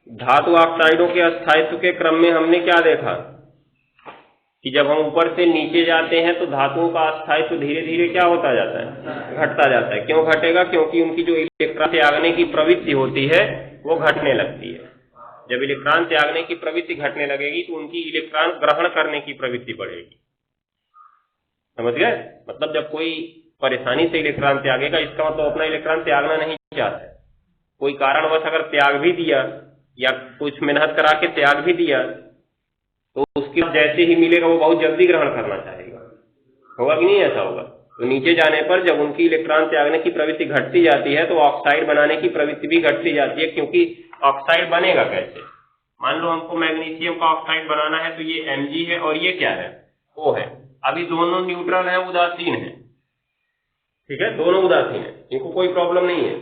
धातु ऑक्साइडों के अस्थायित्व के क्रम में हमने क्या देखा कि जब हम ऊपर से नीचे जाते हैं तो धातुओं का अस्थायित्व धीरे धीरे क्या होता जाता है, घटता जाता है। क्यों घटेगा? क्योंकि उनकी जो इलेक्ट्रॉन त्यागने की प्रवृत्ति होती है वो घटने लगती है। जब इलेक्ट्रॉन त्यागने की प्रवृत्ति घटने लगेगी तो उनकी इलेक्ट्रॉन ग्रहण करने की प्रवृत्ति बढ़ेगी। समझ गए? मतलब जब कोई परेशानी से इलेक्ट्रॉन त्यागेगा, इसका मतलब अपना इलेक्ट्रॉन त्यागना नहीं चाहता है। कोई कारणवश अगर त्याग भी दिया या कुछ मेहनत करा के त्याग भी दिया तो उसके जैसे ही मिलेगा वो बहुत जल्दी ग्रहण करना चाहेगा। होगा कि नहीं? ऐसा होगा। तो नीचे जाने पर जब उनकी इलेक्ट्रॉन त्यागने की प्रवृत्ति घटती जाती है तो ऑक्साइड बनाने की प्रवृत्ति भी घटती जाती है। क्योंकि ऑक्साइड बनेगा कैसे? मान लो हमको मैग्नीशियम का ऑक्साइड बनाना है तो ये Mg है और ये क्या है? O है। अभी दोनों न्यूट्रल है, उदासीन है। ठीक है, दोनों उदासीन है, इनको कोई प्रॉब्लम नहीं है।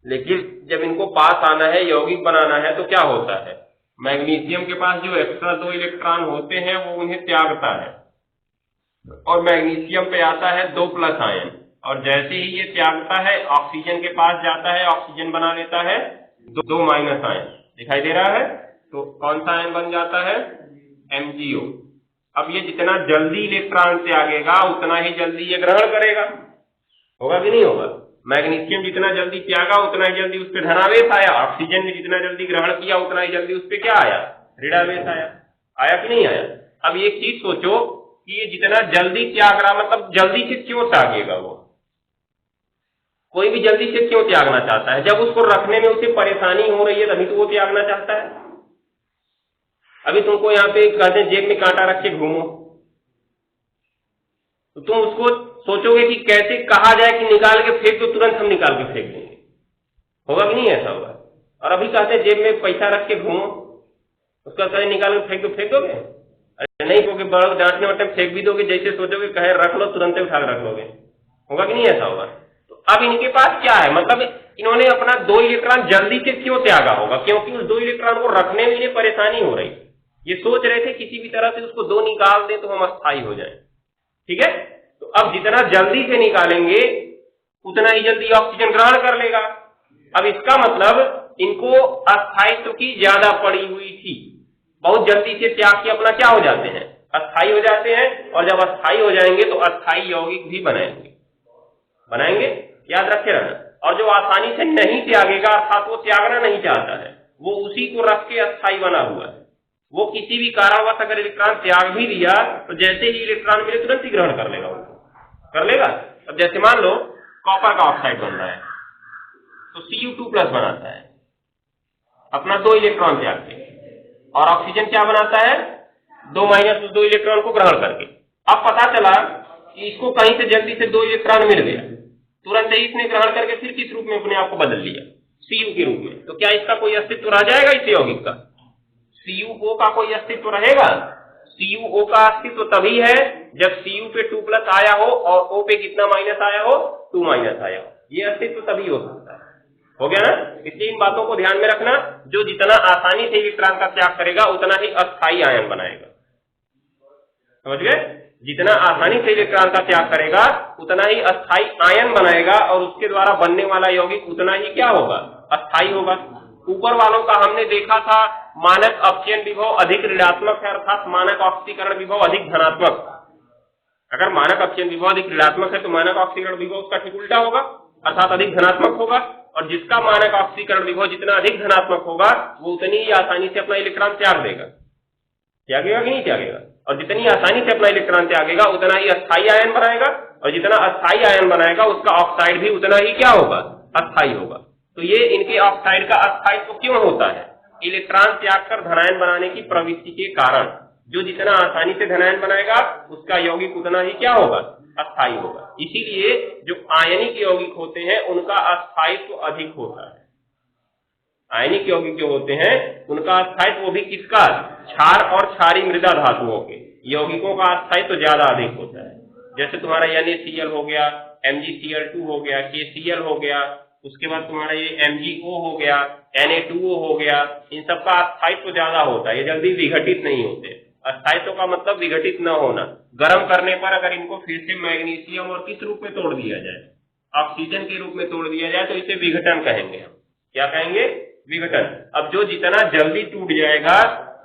लेकिन जब इनको पास आना है, यौगिक बनाना है, तो क्या होता है? मैग्नीशियम के पास जो एक्स्ट्रा 2 इलेक्ट्रॉन होते हैं वो उन्हें त्यागता है और मैग्नीशियम पे आता है 2+ आयन, और जैसे ही ये त्यागता है ऑक्सीजन के पास जाता है, ऑक्सीजन बना लेता है 2- आयन। दिखाई दे रहा है? तो कौन सा आयन बन जाता है? MgO। अब ये जितना जल्दी इलेक्ट्रॉन त्यागेगा उतना ही जल्दी ये ग्रहण करेगा। होगा कि नहीं होगा? मैग्नीशियम जितना जल्दी त्यागा उतना ही जल्दी उस पर धनावेश आया, ऑक्सीजन ने जितना जल्दी ग्रहण किया उतना ही जल्दी उस पर क्या आया? ऋणावेश आया। आया कि नहीं आया? अब एक चीज सोचो कि ये जितना जल्दी त्याग रहा, मतलब जल्दी से क्यों त्यागेगा? वो कोई भी जल्दी से क्यों त्यागना चाहता है? जब उसको रखने में उसे परेशानी हो रही है तभी तो वो त्यागना चाहता है। अभी तुमको यहाँ पे कहते हैं जेब में कांटा रख के घूमो, तो तुम उसको सोचोगे कि कैसे कहा जाए कि निकाल के फेंक, तो तुरंत हम निकाल के फेंक देंगे। होगा कि नहीं? ऐसा होगा। और अभी कहते हैं जेब में पैसा रख के घूमो, उसका कहे निकाल के फेंक दो, फेंक दोगे? अरे नहीं कहोगे, बड़ा डांटने वाले फेंक भी दोगे। जैसे सोचोगे कहे रख लो, तुरंत उठा के रख लोगे। होगा कि नहीं? ऐसा होगा। तो अब इनके पास क्या है? मतलब इन्होंने अपना 2 इलेक्ट्रॉन जल्दी से क्यों त्यागा होगा? क्योंकि उस 2 इलेक्ट्रॉन को रखने में इन्हें परेशानी हो रही। ये सोच रहे थे किसी भी तरह से उसको 2 निकाल दें तो हम अस्थायी हो जाए। ठीक है, तो अब जितना जल्दी से निकालेंगे उतना ही जल्दी ऑक्सीजन ग्रहण कर लेगा। अब इसका मतलब इनको अस्थायित्व की ज्यादा पड़ी हुई थी। बहुत जल्दी से त्याग के अपना क्या हो जाते हैं? अस्थायी हो जाते हैं। और जब अस्थायी हो जाएंगे तो अस्थायी यौगिक भी बनाएंगे। याद रखे रहना। और जो आसानी से नहीं त्यागेगा, अर्थात वो त्यागना नहीं चाहता है, वो उसी को रख के अस्थायी बना हुआ है। वो किसी भी कारणवश अगर इलेक्ट्रॉन त्याग भी दिया तो जैसे ही इलेक्ट्रॉन मिले तुरंत ही ग्रहण कर लेगा, कर लेगा। अब जैसे मान लो कॉपर का ऑक्साइड बन रहा है तो Cu2+ बनाता है अपना 2 इलेक्ट्रॉन त्याग के, और ऑक्सीजन क्या बनाता है? 2- इलेक्ट्रॉन को ग्रहण करके। अब पता चला कि इसको कहीं से जल्दी से 2 इलेक्ट्रॉन मिल गया, तुरंत ही इसने ग्रहण करके फिर किस रूप में अपने आप को बदल लिया? Cu के रूप में। तो क्या इसका कोई अस्तित्व रह जाएगा इस यौगिक का? CuO का कोई अस्तित्व रहेगा? CuO का अस्तित्व तभी है जब Cu पे 2+ आया हो और O पे कितना माइनस आया हो? 2- आया हो। ये अस्तित्व तभी हो सकता है। हो गया ना? इसलिए इन बातों को ध्यान में रखना। जो जितना आसानी से इलेक्ट्रॉन का त्याग करेगा उतना ही अस्थायी आयन बनाएगा। समझ गए? जितना आसानी से इलेक्ट्रॉन का त्याग करेगा उतना ही अस्थायी आयन बनाएगा, और उसके द्वारा बनने वाला यौगिक उतना ही क्या होगा? अस्थायी होगा। ऊपर वालों का हमने देखा था मानक अपचयन विभव अधिक ऋणात्मक है, अर्थात मानक ऑक्सीकरण विभव अधिक धनात्मक। अगर मानक अपचयन विभव अधिक ऋणात्मक है तो मानक ऑक्सीकरण विभव उसका ठीक उल्टा होगा, अर्थात अधिक धनात्मक होगा। और जिसका मानक ऑक्सीकरण विभव जितना अधिक धनात्मक होगा वो उतनी ही आसानी से अपना इलेक्ट्रॉन त्याग देगा। त्यागेगा कि नहीं त्यागेगा? और जितनी आसानी से अपना इलेक्ट्रॉन त्यागेगा उतना ही अस्थायी आयन बनाएगा, और जितना अस्थायी आयन बनाएगा उसका ऑक्साइड भी उतना ही क्या होगा? अस्थायी होगा। तो ये इनके ऑक्साइड का अस्थायित्व क्यों होता है? इलेक्ट्रॉन त्याग कर धनायन बनाने की प्रवृत्ति के कारण। जो जितना आसानी से धनायन बनाएगा उसका यौगिक उतना ही क्या होगा? अस्थायी होगा। इसीलिए जो आयनिक यौगिक होते हैं उनका अस्थायित्व अधिक होता है। आयनिक यौगिक जो होते हैं उनका अस्थायित्व, वो भी किसका? क्षार और क्षारी मृदा धातुओं के यौगिकों का अस्थायित्व ज्यादा अधिक होता है। जैसे तुम्हारा NaCl हो गया, MgCl2 हो गया, KCl हो गया, उसके बाद तुम्हारा ये MgO हो गया, Na2O हो गया, इन सबका अस्थायित्व ज्यादा होता है। ये जल्दी विघटित नहीं होते। अस्थायित्व का मतलब विघटित न होना। गर्म करने पर अगर इनको फिर से मैग्नीशियम और किस रूप में तोड़ दिया जाए? ऑक्सीजन के रूप में तोड़ दिया जाए तो इसे विघटन कहेंगे हम। क्या कहेंगे? विघटन। अब जो जितना जल्दी टूट जाएगा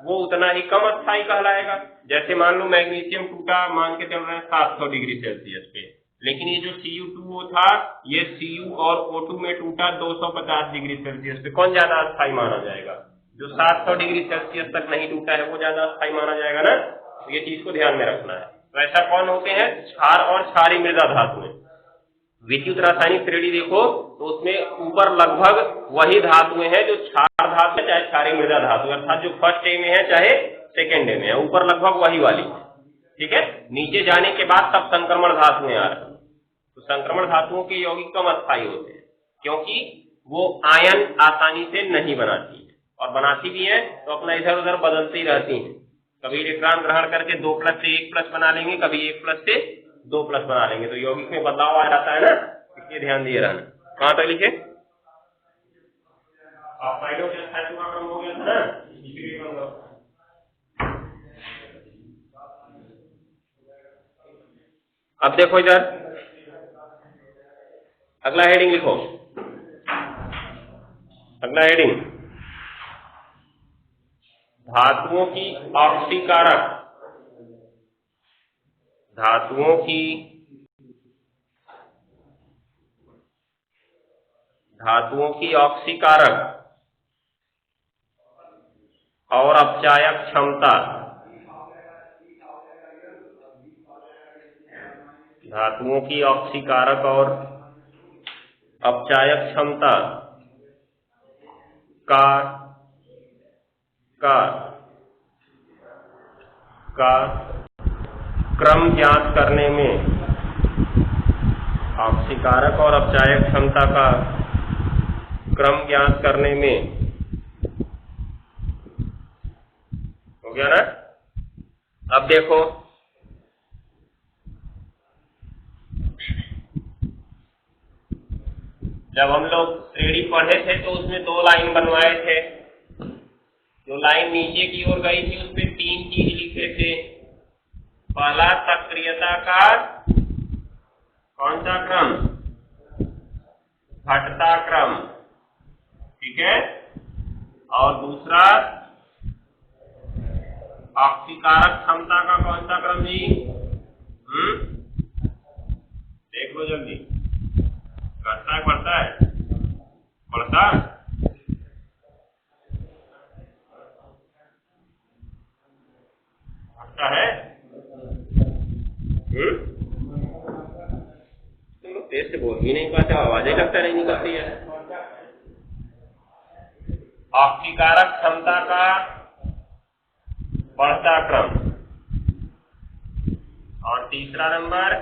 वो उतना ही कम अस्थायी कहलाएगा। जैसे मान लो मैग्नीशियम टूटा, मान के चल रहे हैं 700 डिग्री सेल्सियस पे, लेकिन ये जो Cu2O था ये Cu और O2 में टूटा 250 डिग्री सेल्सियस पे। कौन ज्यादा अस्थायी माना जाएगा? जो 700 डिग्री सेल्सियस तक नहीं टूटा है वो ज्यादा अस्थायी माना जाएगा ना। तो ये चीज को ध्यान में रखना है। तो ऐसा कौन होते हैं? क्षार और क्षारीय मृदा धातुएं। विद्युत रासायनिक श्रेणी देखो तो उसमें ऊपर लगभग वही धातुएं हैं जो क्षार धातु है चाहे क्षारीय मृदा धातु, अर्थात जो फर्स्ट ए में है चाहे सेकेंड ए में है, ऊपर लगभग वही वाली है। ठीक है, नीचे जाने के बाद सब संक्रमण धातुएं आ रही। तो संक्रमण धातुओं के यौगिक कम अस्थायी होते हैं क्योंकि वो आयन आसानी से नहीं बनाती है, और बनाती भी है तो अपना इधर उधर बदलती रहती हैं। कभी इलेक्ट्रॉन ग्रहण करके 2+ से 1+ बना लेंगे, कभी 1+ से 2+ बना लेंगे, तो यौगिक में बदलाव आ जाता है ना। इसलिए ध्यान दिए रहना। कहां तक लिखे? क्रम हो गया था ना। अब देखो इधर अगला हेडिंग लिखो। अगला हेडिंग धातुओं की ऑक्सीकारक, धातुओं की ऑक्सीकारक और अपचायक क्षमता, धातुओं की ऑक्सीकारक और अपचायक क्षमता का क्रम ज्ञात करने में, ऑक्सीकारक और अपचायक क्षमता का क्रम ज्ञात करने में, हो गया ना। अब देखो जब हम लोग श्रेणी पढ़े थे तो उसमें 2 लाइन बनवाए थे। जो लाइन नीचे की ओर गई थी उसमें 3 चीज लिखे थे। पहला सक्रियता का कौन सा क्रम? घटता क्रम, ठीक है। और दूसरा ऑक्सीकारक क्षमता का कौन सा क्रम जी? देख लो जल्दी, घटता है बढ़ता है? बढ़ता है। तुम लोग तेज से बोल ही नहीं पाते, आवाजें लगता नहीं निकलती है। ऑक्सीकारक क्षमता का बढ़ता क्रम, और तीसरा नंबर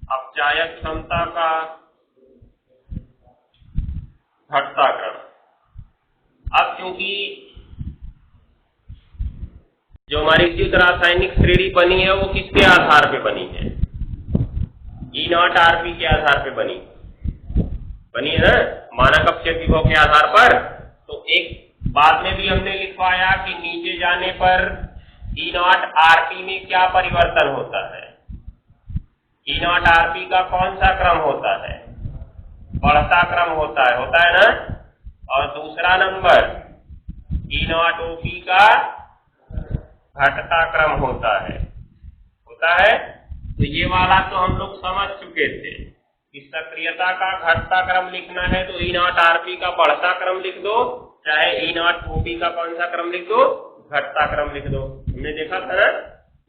अपचायक क्षमता का घटता क्रम। अब क्योंकि जो हमारी विद्युत रासायनिक श्रेणी बनी है वो किसके आधार पे बनी है? E0RP के आधार पे बनी है ना, मानक अपचय विभव के आधार पर। तो एक बाद में भी हमने लिखवाया कि नीचे जाने पर E0RP में क्या परिवर्तन होता है। E0RP का कौन सा क्रम होता है? बढ़ता क्रम होता है ना। और दूसरा नंबर E0OP का घटता क्रम होता है। तो ये वाला तो हम लोग समझ चुके थे कि सक्रियता का घटता क्रम लिखना है तो E0RP का बढ़ता क्रम लिख दो, चाहे E0OP का कौन सा क्रम लिख दो? घटता क्रम लिख दो। हमने देखा था ना।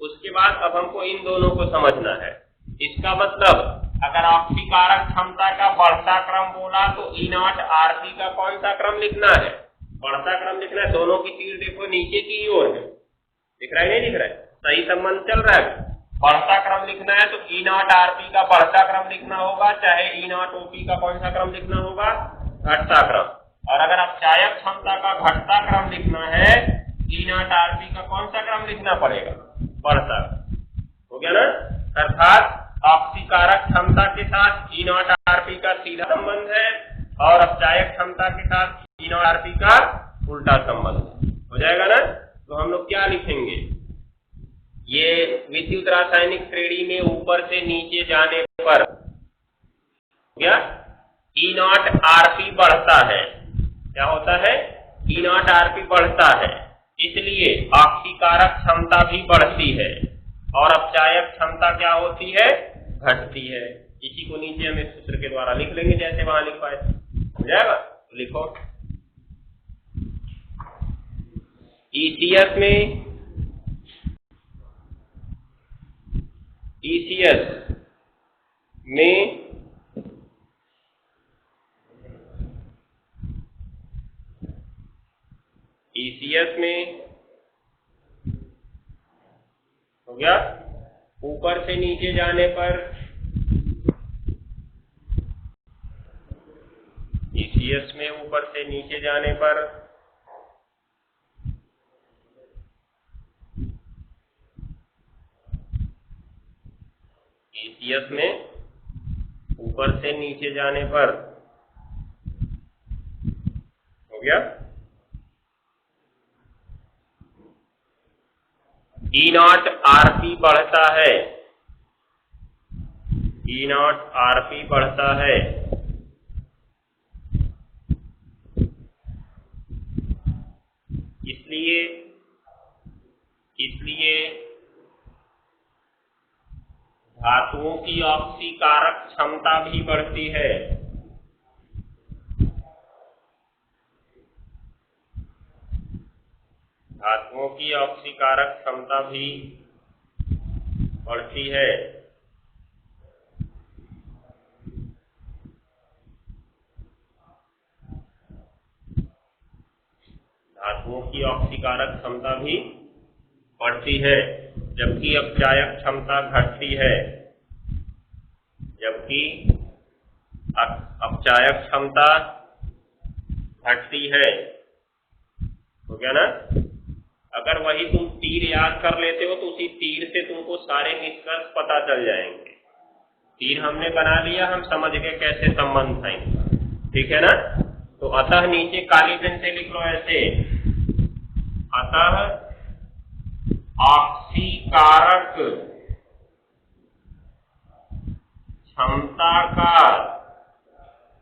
उसके बाद अब हमको इन दोनों को समझना है। इसका मतलब अगर ऑक्सीकारक क्षमता का बढ़ता क्रम बोला तो E0RP का कौन सा क्रम लिखना है? बढ़ता क्रम लिखना है। दोनों की तीर देखो नीचे की ओर है, दिख रहा है नहीं दिख रहा है? सही संबंध चल रहा है। बढ़ता क्रम लिखना है तो E0RP का बढ़ता क्रम लिखना होगा, चाहे E0OP का कौन सा क्रम लिखना होगा? घटता क्रम। और अगर अपचायक क्षमता का घटता क्रम लिखना है E0RP का कौन सा क्रम लिखना पड़ेगा? बढ़ता। हो गया ना। अर्थात ऑक्सीकारक क्षमता के साथ E0RP का सीधा संबंध है और अपचायक क्षमता के साथ E0RP का उल्टा संबंध है। हो जाएगा ना। तो हम लोग क्या लिखेंगे? ये विद्युत रासायनिक श्रेणी में ऊपर से नीचे जाने पर क्या E0RP बढ़ता है क्या होता है, E नॉट आरपी बढ़ता है, इसलिए ऑक्सीकारक क्षमता भी बढ़ती है और अपचायक क्षमता क्या होती है, घटती है। इसी को नीचे हम इस सूत्र के द्वारा लिख लेंगे, जैसे वहां लिख पाए। हो जाएगा, तो लिखो ECS में हो गया, ऊपर से नीचे जाने पर ECS में ऊपर से नीचे जाने पर ECS में ऊपर से नीचे जाने पर हो गया, E नॉट आरपी बढ़ता है, E नॉट आरपी बढ़ता है, इसलिए धातुओं की ऑक्सीकारक क्षमता भी बढ़ती है। धातुओं की ऑक्सीकारक क्षमता भी बढ़ती है। धातुओं की ऑक्सीकारक क्षमता भी बढ़ती है, जबकि अपचायक क्षमता घटती है। जबकि अपचायक क्षमता घटती है। हो गया ना? अगर वही तुम तीर याद कर लेते हो तो उसी तीर से तुमको सारे निष्कर्ष पता चल जाएंगे। तीर हमने बना लिया, हम समझ गए कैसे संबंध था इनका। ठीक है ना? तो अतः नीचे काली पेन से लिख लो ऐसे, अतः ऑक्सीकारक क्षमता का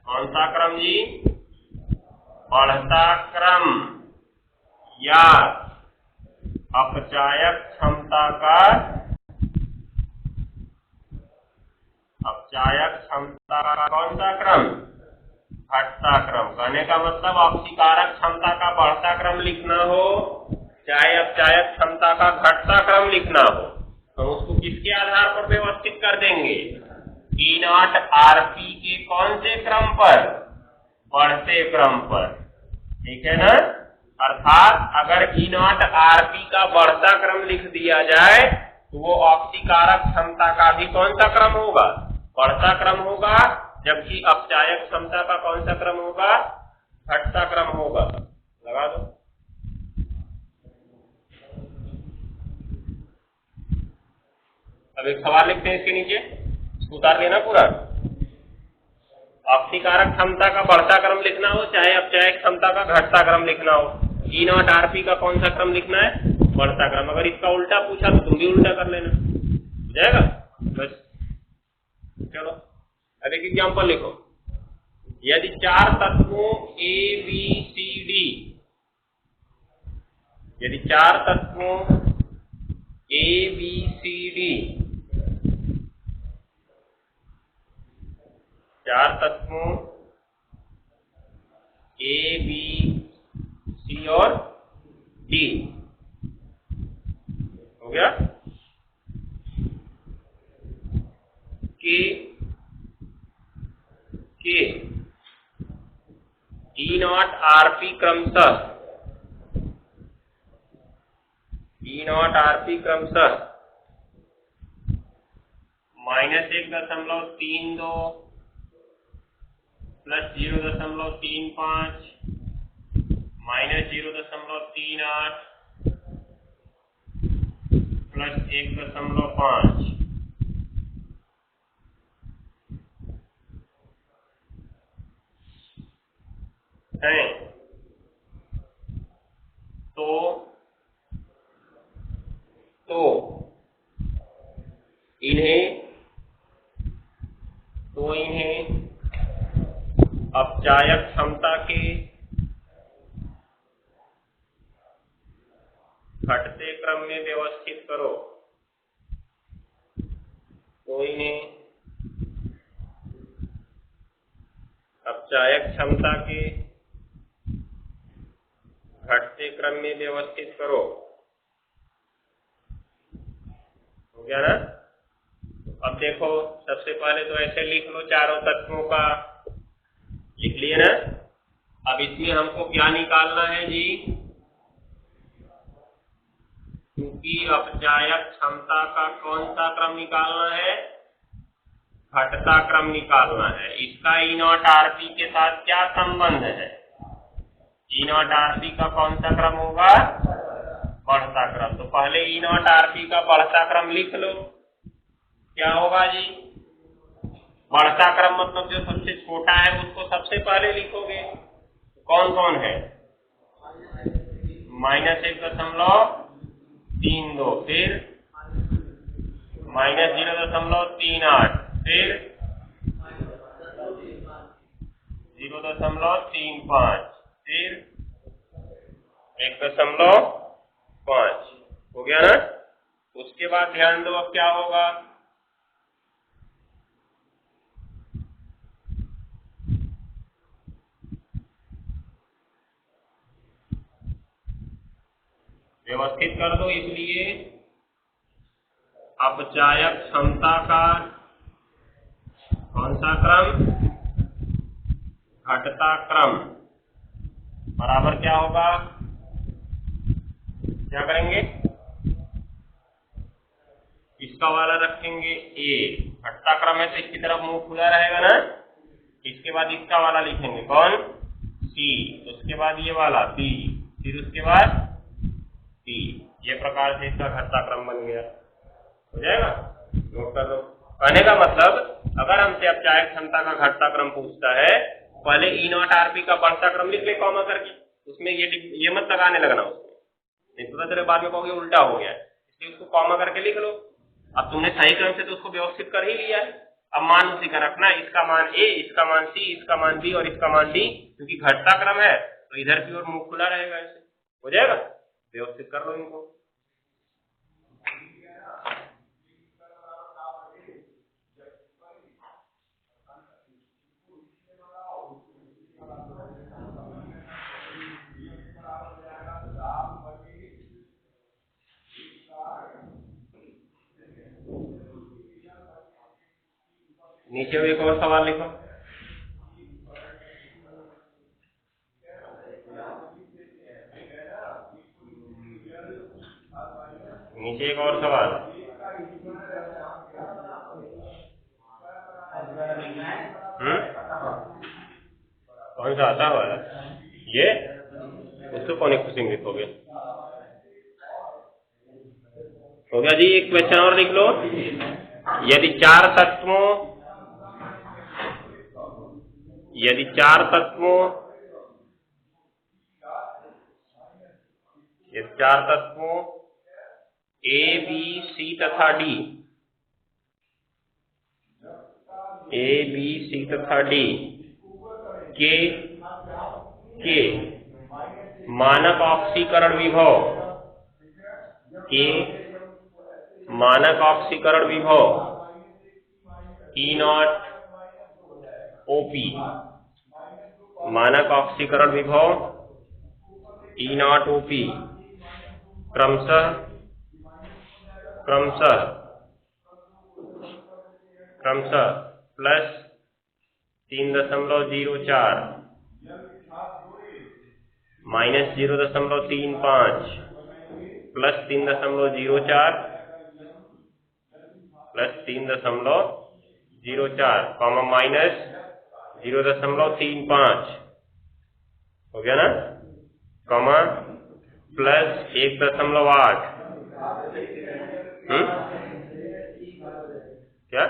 कौन सा क्रम जी? बढ़ता क्रम या अपचायक क्षमता का कौन सा क्रम? घटता क्रम। कहने का मतलब ऑक्सीकारक क्षमता का बढ़ता क्रम लिखना हो चाहे अपचायक क्षमता का घटता क्रम लिखना हो, तो उसको किसके आधार पर व्यवस्थित कर देंगे? E नॉट आरपी के कौन से क्रम पर? बढ़ते क्रम पर। ठीक है ना? अर्थात अगर E नॉट आरपी का बढ़ता क्रम लिख दिया जाए तो वो ऑक्सीकारक क्षमता का भी कौन सा क्रम होगा? बढ़ता क्रम होगा, जबकि अपचायक क्षमता का कौन सा क्रम होगा? घटता क्रम होगा। लगा दो। अब एक सवाल लिखते हैं इसके नीचे, उतार लेना पूरा। ऑक्सीकारक क्षमता का बढ़ता क्रम लिखना हो चाहे अपचायक क्षमता का घटता क्रम लिखना हो, E नॉट आरपी का कौन सा क्रम लिखना है? बढ़ता क्रम। अगर इसका उल्टा पूछा तो तुम भी उल्टा कर लेना, हो जाएगा। बस चलो अब एक एग्जाम्पल लिखो। यदि चार तत्वों ए बी सी डी, यदि चार तत्वों ए बी सी डी, चार तत्वों ए बी सी और डी, हो गया, के E नॉट आरपी क्रमशः, E नॉट आरपी क्रमशः -1.32 प्लस 0.35 -0.38 प्लस 1.5 है, तो इन्हें अपचायक क्षमता के घटते क्रम में व्यवस्थित करो। तो इन्हें अपचायक क्षमता के घटते क्रम में व्यवस्थित करो। हो गया ना? अब देखो, सबसे पहले तो ऐसे लिख लो, चारों तत्वों का लिख लिए ना। अब इसमें हमको क्या निकालना है जी? क्योंकि अपचायक क्षमता का कौन सा क्रम निकालना है? घटता क्रम निकालना है। इसका ई नॉट आरपी के साथ क्या संबंध है? ई नॉट आरपी का कौन सा क्रम होगा? बढ़ता क्रम। तो पहले ई नॉट आरपी का बढ़ता क्रम लिख लो। क्या होगा जी? बढ़ता क्रम मतलब जो सबसे छोटा है उसको सबसे पहले लिखोगे। कौन कौन है? -1.32, फिर -0.38, फिर 0.35, फिर 1.5। हो गया ना? उसके बाद ध्यान दो, अब क्या होगा? व्यवस्थित कर दो। इसलिए अपचायक क्षमता का कौन सा क्रम? घटता क्रम बराबर क्या होगा? क्या करेंगे? इसका वाला रखेंगे ए। घटता क्रम है तो इसकी तरफ मुंह खुला रहेगा ना। इसके बाद इसका वाला लिखेंगे, कौन? सी। उसके बाद ये वाला बी, फिर उसके बाद सी। ये प्रकार से इसका घटता क्रम बन गया। हो जाएगा? नोट कर लो। कहने का मतलब, अगर हमसे अपचायक क्षमता का घटता क्रम पूछता है, पहले ई नॉट आरपी का बढ़ता क्रम लिख ले कॉमा करके। उसमें ये मत लगाने लगना उसमें, नहीं पता चले बाद में कहोगे उल्टा हो गया। इसलिए उसको कॉमा करके लिख लो। अब तुमने सही क्रम से तो उसको व्यवस्थित कर ही लिया है। अब मान उसी का रखना, इसका मान ए, इसका मान सी, इसका मान बी और इसका मान डी। क्योंकि घटता क्रम है तो इधर की ओर मुंह खुला रहेगा। ऐसे हो जाएगा। व्यवस्थित कर लो इनको। नीचे एक और सवाल लिखो। नीचे एक और सवाल। कौन सा आता हुआ है ये? उसको कौन एक खुशी में लिखोगे? हो गया जी। एक क्वेश्चन और लिख लो। यदि चार तत्वों ए, बी, सी तथा डी के मानक ऑक्सीकरण विभव ई नॉट ओपी, मानक ऑक्सीकरण विभव ई नॉट ओपी क्रमशः plus 3.04 minus 0.35 plus 3.04 plus 3.04 comma minus 0.35 हो गया ना, कॉमा प्लस 1.8 क्या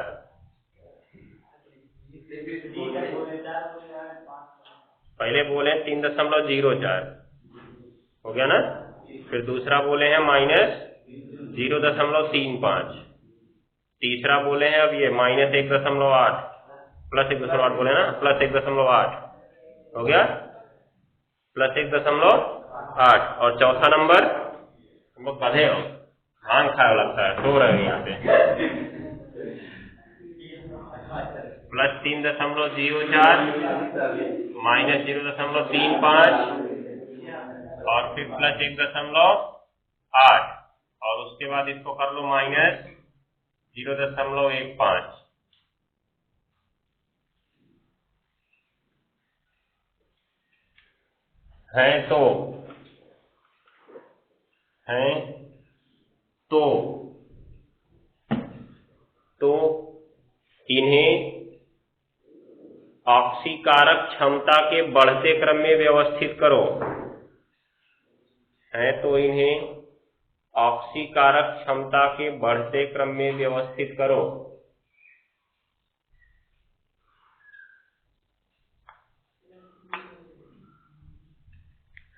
पहले बोले 3.04 हो गया ना, फिर दूसरा बोले हैं माइनस 0.35, तीसरा बोले हैं अब ये माइनस 1.8 प्लस 1.8 बोले ना, प्लस 1.8 हो गया, प्लस 1.8 और चौथा नंबर तुम लोग गधे हो, भांग खाए लगता है, सो रहे हो यहाँ पे। प्लस 3.04 माइनस 0.35 और फिर प्लस 1.8 और उसके बाद इसको कर लो माइनस 0.15। हैं तो इन्हें ऑक्सीकारक क्षमता के बढ़ते क्रम में व्यवस्थित करो। है तो इन्हें ऑक्सीकारक क्षमता के बढ़ते क्रम में व्यवस्थित करो।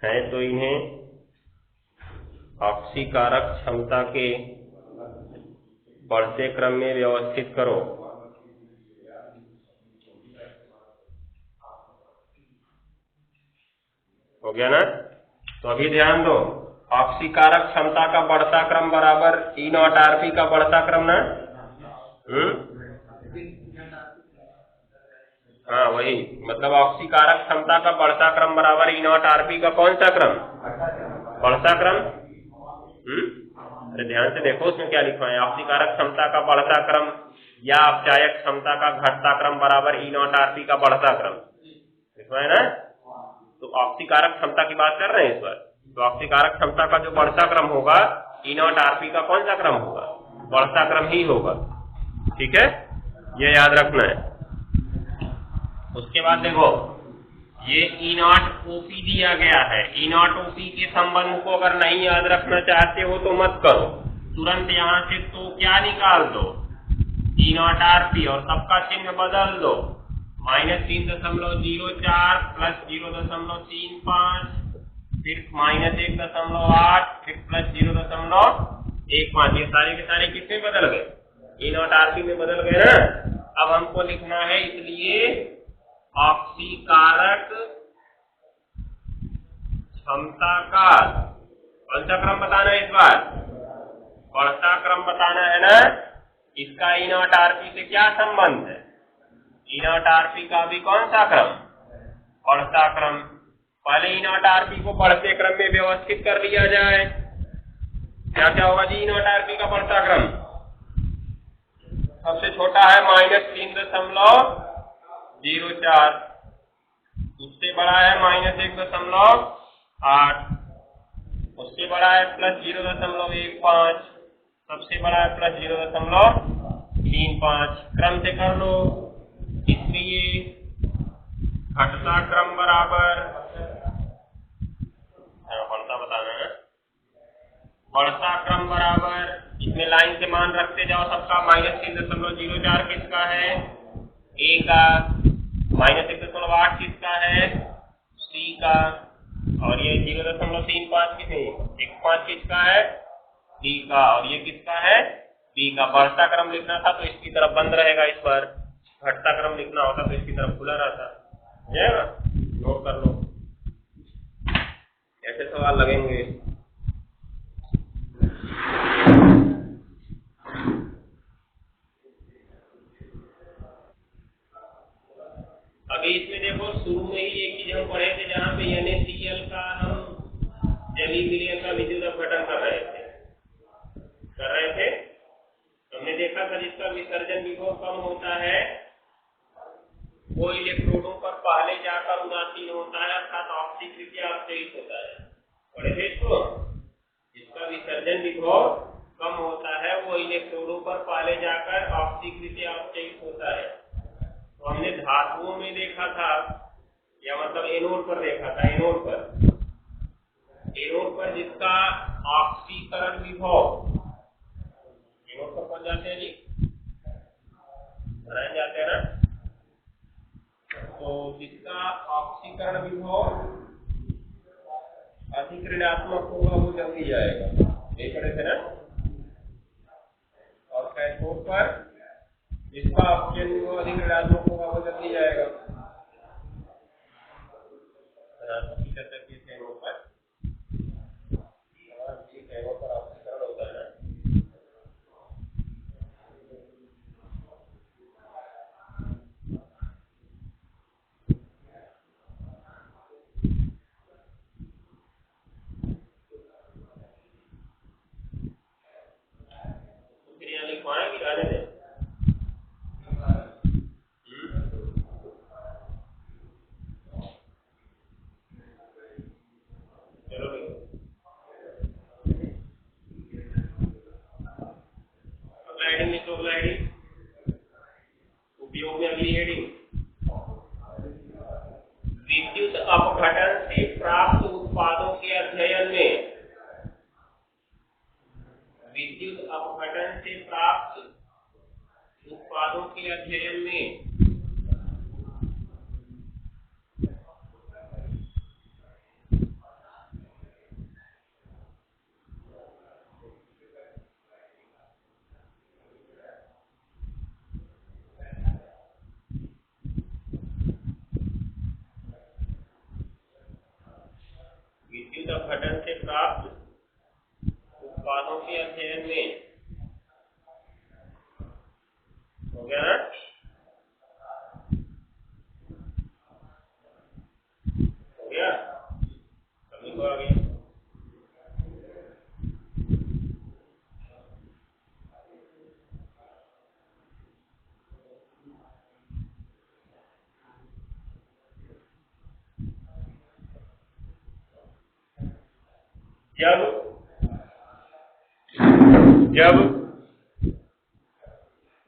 है तो इन्हें ऑक्सीकारक क्षमता के बढ़ते क्रम में व्यवस्थित करो। हो गया ना? तो अभी ध्यान दो, ऑक्सीकारक क्षमता का बढ़ता क्रम बराबर E नॉट आरपी का बढ़ता क्रम ना। हाँ वही, मतलब ऑक्सीकारक क्षमता का बढ़ता क्रम बराबर E नॉट आरपी का कौन सा क्रम? बढ़ता क्रम। अरे ध्यान से देखो उसमें क्या लिखा है, ऑक्सीकारक क्षमता का बढ़ता क्रम या अपचायक क्षमता का घटता क्रम बराबर E नॉट आरपी का बढ़ता क्रम लिखा है ना। तो ऑक्सीकारक क्षमता की बात कर रहे हैं इस बार। तो ऑक्सीकारक क्षमता का जो बढ़ता क्रम होगा E नॉट आरपी का कौन सा क्रम होगा? बढ़ता क्रम ही होगा। ठीक है, ये याद रखना है। उसके बाद देखो, ये E नॉट ओपी दिया गया है। E नॉट ओपी के संबंध को अगर नहीं याद रखना चाहते हो तो मत करो, तुरंत यहाँ से तो क्या निकाल दो, E नॉट आरपी, और सबका चिन्ह बदल दो, माइनस 3.04 प्लस 0.35 फिर माइनस 1.8 फिर प्लस 0.15। ये सारे के सारे किसमें बदल गए? E नॉट आरपी में बदल गए ना। अब हमको लिखना है, इसलिए ऑक्सीकारक क्षमता का कौन सा क्रम बताना है इस बार? बढ़ता क्रम बताना है ना। इसका E नॉट आरपी से क्या संबंध है? E नॉट आरपी का भी कौन सा क्रम? बढ़ता क्रम। पहले E नॉट आरपी को बढ़ते क्रम में व्यवस्थित कर लिया जाए। क्या क्या होगा जी? E नॉट आरपी का बढ़ता क्रम सबसे छोटा है माइनस 3.04, उससे बड़ा है माइनस 1.8, उससे बड़ा है प्लस 0.15, सबसे बड़ा है प्लस 0.35। क्रम से कर लो, इसलिए घटता क्रम बराबर, बढ़ता बताना है, बढ़ता क्रम बराबर, इसमें लाइन से मान रखते जाओ सबका। माइनस 3.04 किसका है? ए का। माइनस 1.8 किसका है? सी का। और ये 0.35 किसने? 1.5 किसका है? डी का। और ये किसका है? बी का। बढ़ता क्रम लिखना था तो इसकी तरफ बंद रहेगा, इस पर घटता क्रम लिखना होता तो इसकी तरफ खुला रहता। जाएगा, नोट कर लो, ऐसे सवाल लगेंगे। अभी इसमें देखो, शुरू में ही एक चीज हम पढ़े थे जहां पे NaCl का हम जलीय विलयन का विद्युत अपघटन कर रहे थे। हमने देखा था जिसका विसर्जन विभव कम होता है वो इलेक्ट्रोडों पर पहले जाकर उदासीन होता है, अर्थात ऑक्सीकृतीय अपचयित होता है। पढ़े थे इसको? जिसका विसर्जन विभव कम होता है वो इलेक्ट्रोडों पर पहले जाकर ऑक्सीकृतीय अपचयित होता है। तो हमने धातुओं में देखा था, या मतलब एनोड पर देखा था। एनोड पर जिसका ऑक्सीकरण विभव, एनोड पर पहुंच जाते हैं जी, बनाए जाते हैं ना, तो जिसका ऑक्सीकरण विभव अधिक ऋणात्मक होगा वो जल्दी जाएगा, यही पढ़े थे ना। और कैथोड पर जिसका अपचयन विभव अधिक ऋणात्मक होगा वो जल्दी जाएगा। चर्चा की थे एनोड पर, ठीक आने दे। चलो भाई, अगला हेडिंग लिखो। अगला हेडिंग उपयोग में अगली हेडिंग विद्युत अपघटन से प्राप्त उत्पादों के अध्ययन में। विद्युत अपघटन से प्राप्त उत्पादों के अध्ययन में विद्युत अपघटन से प्राप्त उत्पादों के अध्ययन में। हो गया ना? हो गया? अभी को आगे जब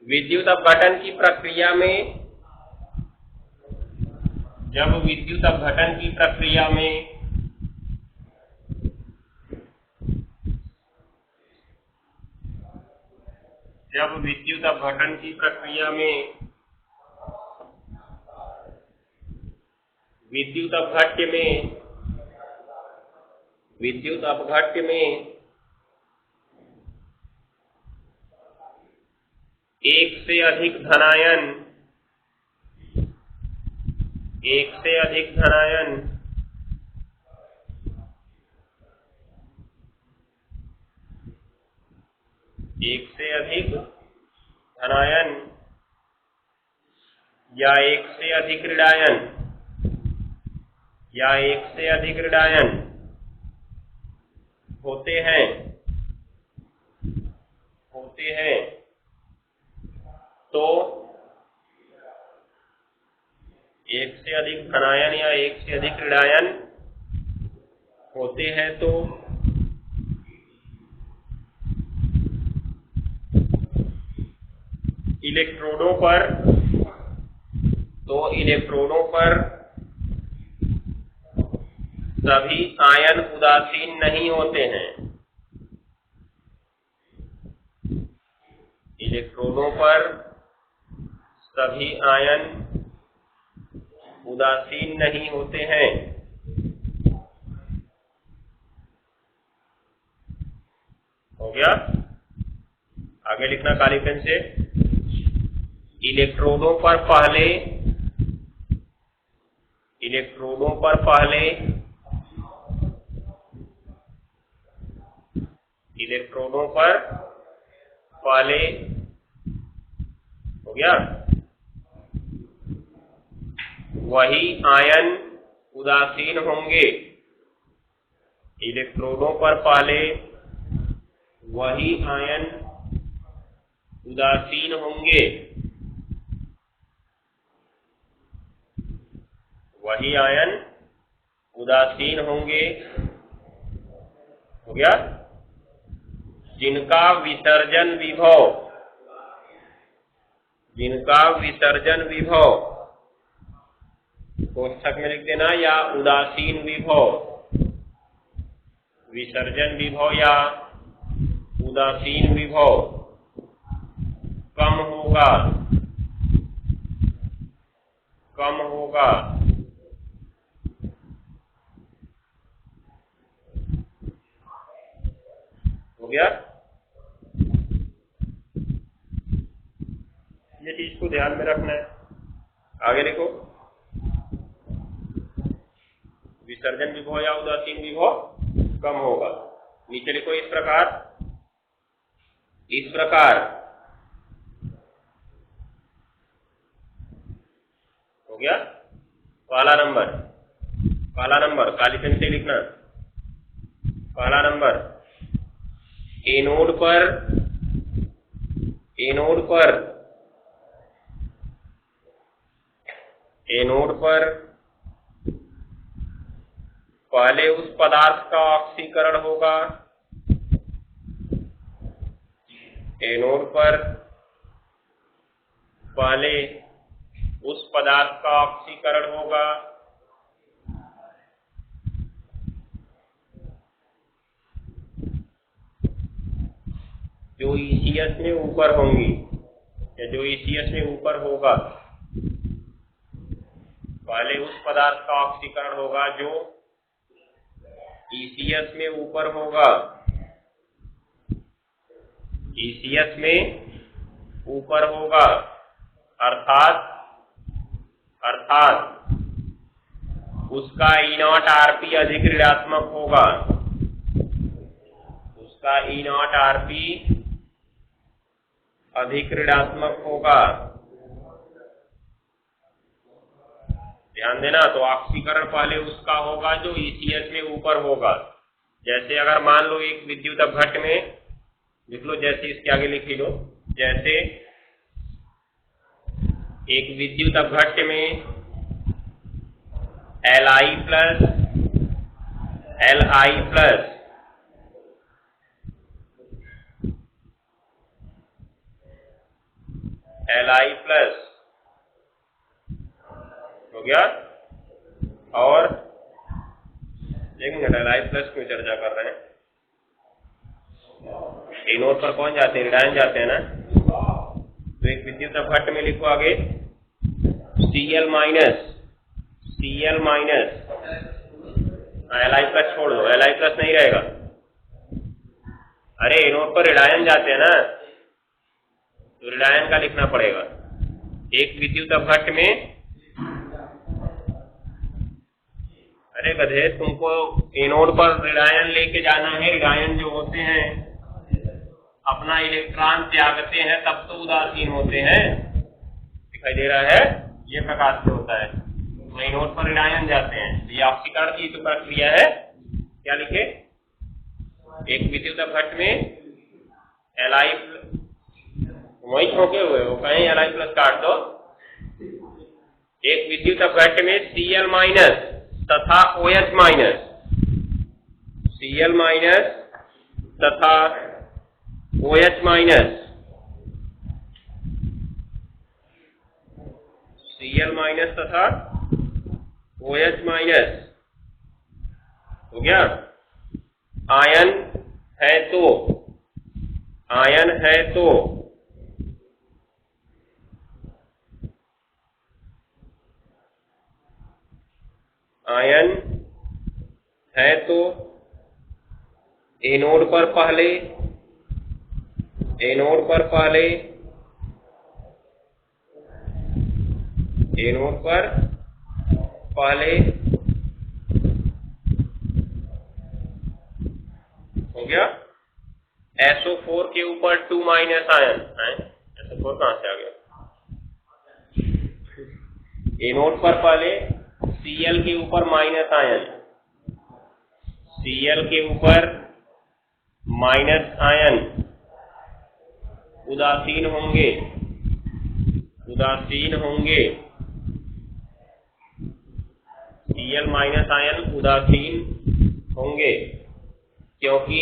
विद्युत अपघटन की प्रक्रिया में जब विद्युत अपघटन की प्रक्रिया में जब विद्युत अपघटन की प्रक्रिया में विद्युत अपघट्य में एक से अधिक धनायन एक से अधिक धनायन या एक से अधिक ऋणायन होते हैं तो एक से अधिक धनायन या एक से अधिक ऋणायन होते हैं तो इलेक्ट्रोडों पर सभी आयन उदासीन नहीं होते हैं। इलेक्ट्रोडों पर सभी आयन उदासीन नहीं होते हैं। हो गया? आगे लिखना काली पेन से। इलेक्ट्रोडों पर पहले हो गया वही आयन उदासीन होंगे। इलेक्ट्रोडों पर पहले वही आयन उदासीन होंगे। वही आयन उदासीन होंगे। हो गया? जिनका विसर्जन विभव कोष्ठक में लिख देना, या उदासीन विभव, विसर्जन विभव या उदासीन विभव कम होगा। हो गया? ये चीज को ध्यान में रखना है। आगे देखो, विसर्जन विभव या उदासीन विभव कम होगा। नीचे लिखो इस प्रकार हो गया। पहला नंबर काली पेन से लिखना। पहला नंबर, एनोड पर पहले उस पदार्थ का ऑक्सीकरण होगा, एनोड पर पहले उस पदार्थ का ऑक्सीकरण होगा जो ECS में ऊपर होंगी या जो ECS में ऊपर होगा। पहले उस पदार्थ का ऑक्सीकरण होगा जो ECS में ऊपर होगा, ECS में ऊपर होगा, अर्थात उसका E0 Rp अधिक ऋणात्मक होगा, उसका E0 Rp अधिक ऋणात्मक होगा। ध्यान देना, तो ऑक्सीकरण पहले उसका होगा जो ECS में ऊपर होगा। जैसे अगर मान लो एक विद्युत अपघट्ट में लिख लो, जैसे इसके आगे लिख लो, जैसे एक विद्युत अपघट्ट में Li plus Li plus Li plus हो गया। और एक मिनट, Li प्लस क्यों चर्चा कर रहे हैं? एनोड पर कौन जाते हैं? ऋणायन जाते हैं ना। तो एक विद्युत अपघट्ट में लिखो आगे Cl माइनस Li प्लस छोड़ दो, Li प्लस नहीं रहेगा। अरे एनोड पर ऋणायन जाते हैं ना, तो ऋणायन का लिखना पड़ेगा। एक विद्युत अपघट्ट में, अरे गधे, तुमको एनोड पर ऋणायन लेके जाना है। ऋणायन जो होते हैं अपना इलेक्ट्रॉन त्यागते हैं, तब तो उदासीन होते हैं। दिखाई दे रहा है? ये प्रकाश से होता है। तो एनोड पर ऋणायन जाते हैं। ये ऑक्सीकरण की तो प्रक्रिया है। क्या लिखे? एक विद्युत अपघट्ट में Li वही छोके हुए हो, कहीं Li प्लस काट दो। एक विद्युत अपघट्ट में Cl माइनस तथा OH माइनस, Cl माइनस तथा OH माइनस, Cl माइनस तथा OH माइनस हो गया। आयन है तो आयन है तो एनोड पर पहले हो गया। SO4 के ऊपर 2 माइनस आयन है। SO4 कहां से आ गया? एनोड पर पहले Cl के ऊपर माइनस आयन, Cl के ऊपर माइनस आयन उदासीन होंगे। Cl माइनस आयन उदासीन होंगे क्योंकि